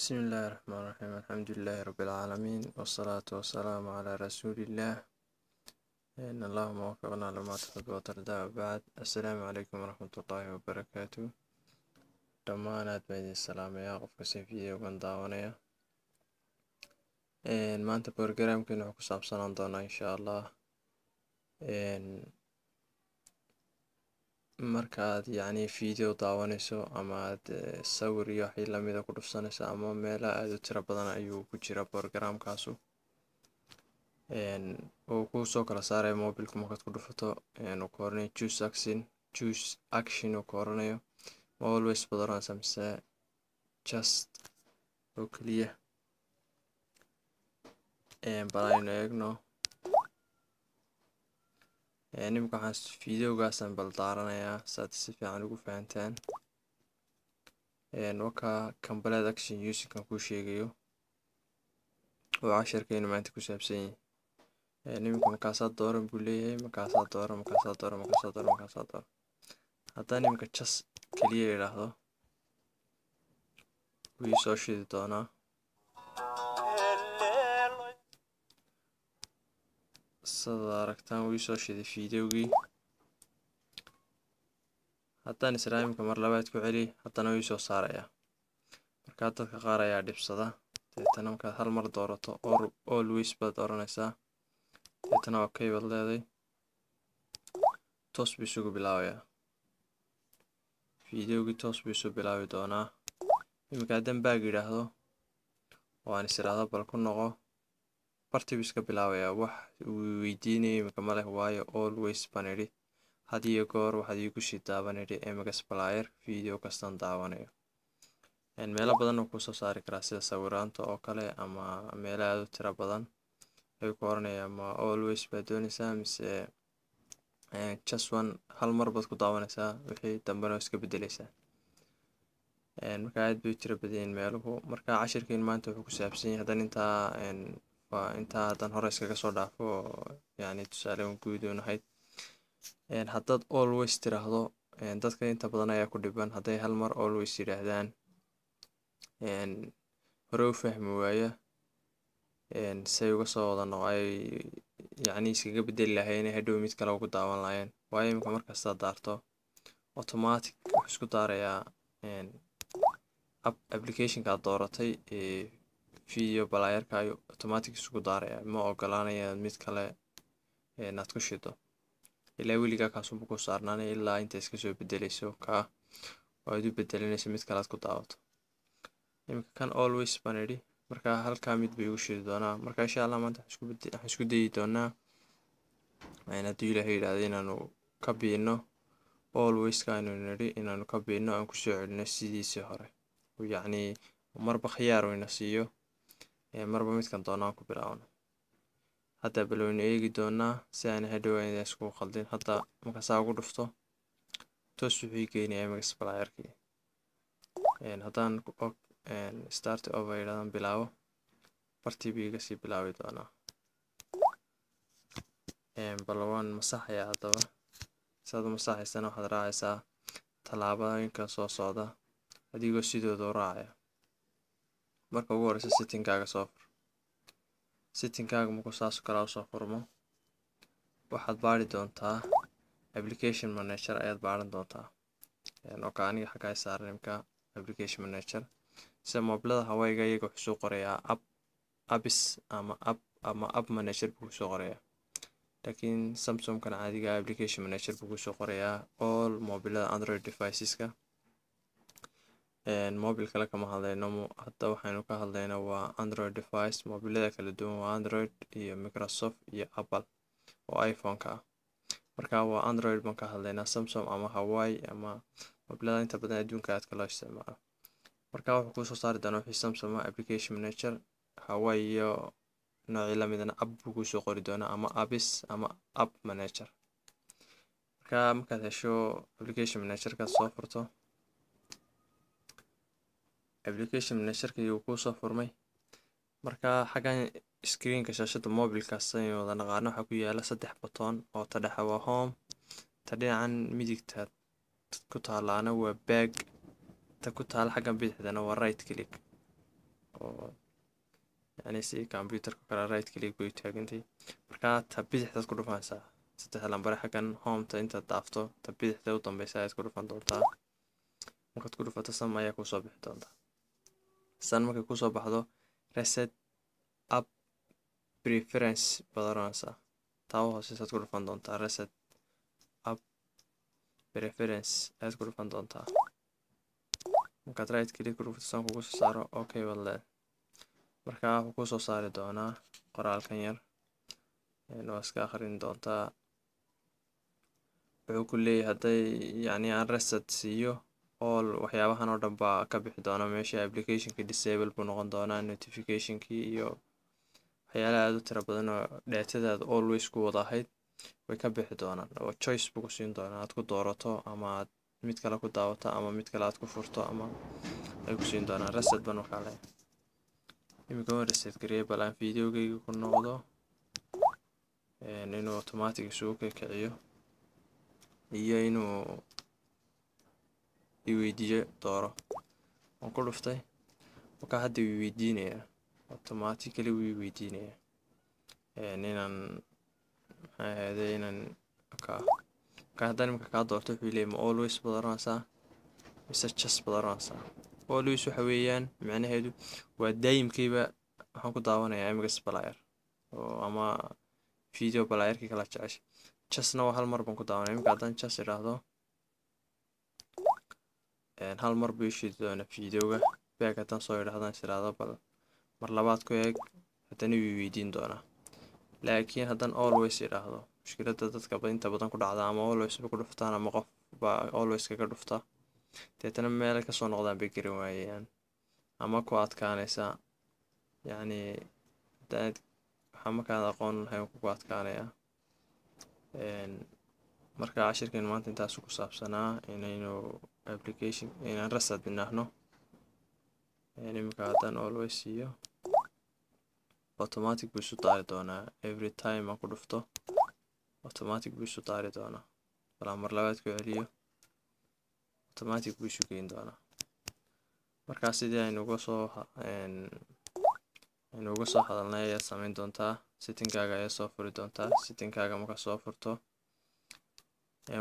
بسم الله الرحمن الرحيم الحمد لله رب العالمين والصلاة والسلام على رسول الله إن اللهم وفقنا لما تحب وترضى. وبعد السلام عليكم ورحمة الله وبركاته. dhammaanaad baan idin salaamayaa qof kasta videogan daawanaya. maanta programkeena wuxuu ku saabsanaan doonaa insha Allah markaad video daawanayso ama aad sawir iyo wixii lamida ku dhufsanayso ama meelaha aad u tiro badan ayuu ku jira programkaasu oo ku soo kala saaray mobilka markaad ku dhufato uu ku oranayo choose action uu ku oranayo always badanaysa mise just oo kaliya balayno eegno nimka waxaan videogaasan bal daaranayaa saad si fiican ugu fahantaan waka complete action using kan ku sheegayo oo casharkeenu maanta ku saabsan yahay nimka markaasaa dooran buu leeyahay markaasaa dooran haddaan nimka just kaliya idhaahdo wuu soo shidi doonaa sida aragtaan wuu soo shiday videogii. haddaan islaamka mar labaad ku celi haddana wuu soo saarayaa. markaa dadka qaar ayaa dhibsada deetana markaad hal mar doorato always baad oranaysaa deetana waa kay baad leedahay toos buu isugu bilaabayaa videogii toos buu isu bilaabi doonaa. iminka haddaan baag idhaahdo oo aan isiraahdo bal ku noqo bartii buu iska bilaabayaa wax uu weydiinayay iminka ma leh waayo always baan idhi had iyo goor waxaad iigu sii daaban idhi ms player video kastaan daawanayo. meelo badan uu kusoo saari karaa sida sawiraanta oo kale ama meelo aad u tiro badan ayuu ku oranaya ama always baad doonaysaa mise just one hal mar baad ku daawanaysaa wixii dambena iska bedelaysaa. marka aad bay u tiro badan yihiin meeluhu. marka cashirkeen maanta wuxuu ku saabsan yahay haddaan intaa haddaan hore iskaga soo dhaafo tusaale guud u nahayd haddaad always tiraahdo dadka inta badan ayaa ku dhiban hadday hal mar always yidhaahdaan hore u fahmi waaya say uga soo wada noqay iskaga bedeli lahayn inay hadhow mid kale ugu daawan lahayn. waayo imika markastaad daarto automatic wuxuu isku daarayaa applicationka aad dooratay video playerka ayuu automatic isugu daarayaa ma ogolaanaya mid kale inaad ku shido ilaa weligaa kaasuba ku saarnaanay ilaa inta iska soo bedelayso kaa oo aad u bedelinayso mid kale aad ku daawato. imika kan always baan idhi markaa halkaa mid bay igu shidi doonaa. marka insha Allah maanta waxaan isku dayi doonaa haddii Ilaahay yidhaahdo inaanu ka biino always-ka aynu nidhi inaanu ka biino aan kusoo celino sidiisii hore marba khiyaar wayna siiyo marba midkan doonaan ku bilaabno. hadda bal waynu eegi doonaa si aan hadhow iskugu khaldin. hadda marka saa ugu dhufto toos wuxuu ii geynayaa ms playerkii. haddaan start over yidhahdaan bilaabo bartii buu iga sii bilaabi doonaa. bal waan masaxayaa haddaba saad u masaxaysana waxaad raacaysaa tallaabooyinka soo socda adigoo sidooda u raacaya. marka ugu horeysa settingkaaga soo fur. settingkaaga markuu saas kala soo furmo waxaad baari doontaa application manager ayaad baaran doontaa oo aniga xagga saaran imka application manager sida mobilada hawayga iyaga wuxuu soo qorayaa apps ama app manager buu soo qorayaa laakiin Samsung kan caadiga application manager buu soo qorayaa all mobilada Android deviceska. mobil kale kama hadlayno hadda waxaynu ka hadlaynaa waa Android device. mobilada kala duwan waa Android iyo Microsoft iyo Apple oo iPhone-ka ah. marka waa Android baan ka hadlaynaa Samsung ama Huawei ama mobilada inta badan adduunka aadka loo isticmaalo. marka wuxuu ku soo saari doonaa wixii Samsung application manager Huawei iyo noocii lamidana app buu ku soo qori doonaa ama apps ama app manager. markaad hesho application manager-ka soo furto application manager-ka uu ku soo furmay. marka xaggan screen-ka shaashada mobilkaas aynu wada naqaano waxa ku yaala 3 button oo ta dhexe waa home ta dhinacan midigta ku taalaana waa back ta ku taal xaggan bidixdana waa right click. oo yani si computerka kala right click bay taagantay marka ta bidixdaad ku dhufanaysaa saddex lambar xaggan home-ta inta daafto ta bidixda u dambaysa ayaad ku dhufan doontaa markaad ku dhufato sam ayaa kusoo bixi doonta san markay kusoo baxdo reset app preference badaranaysaa taa u hooseysaad ku dhufan doontaa reset app preference ayaad ku dhufan doontaa markaad right click ku dhufato san kugu soo saaro okay baad leedahay markaa wuxuu kusoo saari doonaa qoraalkan yar waa iska akhrin doontaa wuxuu ku leeyahay hadday yani aan reset siiyo all waxyaabahan oo dhan baa ka bixi doona meesha applicationka disable buu noqon doonaa notificationkii iyo waxyaalaha aad u tira badan oo dheetadaada always ku wada ahayd way ka bixi doonaan oo choice buu ku siin doonaa aad ku doorato ama aad mid kale ku daawato ama mid kale aad ku furto ama ay ku siin doonaan reset ban markaa le imika waan reset gariyay bal aan videogayga ku noqdo inuu automatic isugu kiciyo iyo inuu iweydiiyo dooro waan ku dhuftay markaa hadda wuu weydiinayaa automatically wuu weydiinayaa inaan maxay ahayday inaan markaa haddaan imika kaa doorto wuxuu leeyahay ma always baad oranaysaa mise just baad oranaysaa always waxa weeyaan macnaheedu waa daayimkayba waxaan ku daawanayaa MX Player oo ama video playerkii kala jeceshay justna waa hal mar baan ku daawanaya imika haddaan just idhaahdo hal mar buu ishidi doona videoga back haddaan soo idhahdaan isiraahdo bal mar labaad ku eeg haddana wuu weydiin doonaa laakiin haddaan always idhaahdo mushkiladda dadka inta badan ku dhacda ama always ba ku dhuftaan ama qof baa always kaga dhufta deetana meel kasoo noqdaan bay garan waayaan ama ku adkaanaysa yani hadaad waxaa markaad aqoon lahayn kugu adkaanaya marka cashirkan maanta intaas ku saabsanaa inaynu application inaan reset binaahno imika haddaan always iyo automatic buu isu daari doonaa every time aan ku dhufto automatic buu isu daari doonaa balaa mar labaad ku celiyo automatic buu isu geyn doonaa markaa sidii aynu uga soo hadalnay ayaad samayn doontaa settingkaaga ayaa soo furi doontaa settingkaaga markaa soo furto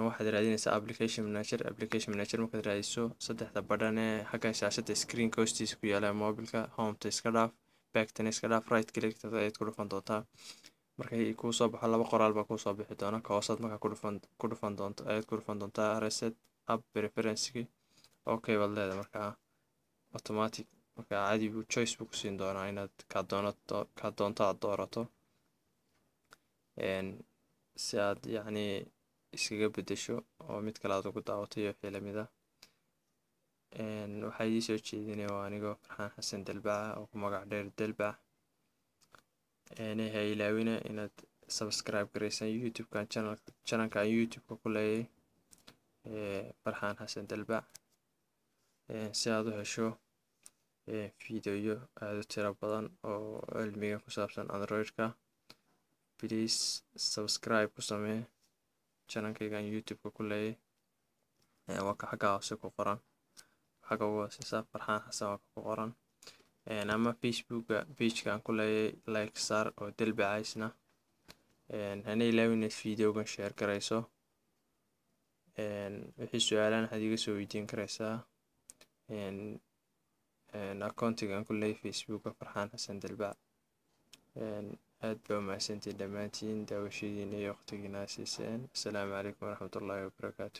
waxaad raadinaysaa application manager markaad raadiso saddexda badhan ee xaggan shaashada screenka hoostiisa ku yaala mobilka hometa iska dhaaf backtana iska dhaaf right click ayaad ku dhufan doontaa markay kuu soo baxo laba qoraal baa kuu soo bixi doona ka hoosaad markaa ku dhufan doonto ayaad ku dhufan doontaa reset app preferenceki okay baad leedahay markaa automatic markaa caadi buu choice buu ku siin doonaa inaad kaa doonto aad doorato si aad yacni iskaga bedesho oo mid kale aad ugu daawato iyo wixii lamid ah waxaa idii soo jeedinaya waa anigoo Farxaan Xasan Dalbaca oo ku magac dheer Dalbac ha ilaawina inaad subscribe gareysaan youtube-kan channelka aan youtube-ka ku leeyahay Farxaan Xasan Dalbac si aad u hesho fiidiyo aad u tiro badan oo cilmiga ku saabsan android-ka please subscribe ku samee channelkayga aan youtube-ka ku leeyahay waa ka xagga hoose ku qoran xagga ugu hooseysa Farxaan Xasan waa ku qoran ama facebooka pageka aan ku leeyahay like saar oo Dalbaca isna hana ilaawin inaad videogan share garayso wixii su-aalaan waxaad iga soo weydiin karaysaa accountiga aan ku leeyahay facebooka Farxaan Xasan Dalbac aad baa umahadsantiin dhammaantiin daawashadiina iyo waqtigiina siiseen. Asalaamu calaykum waraxmatullaahi wabarakaatu.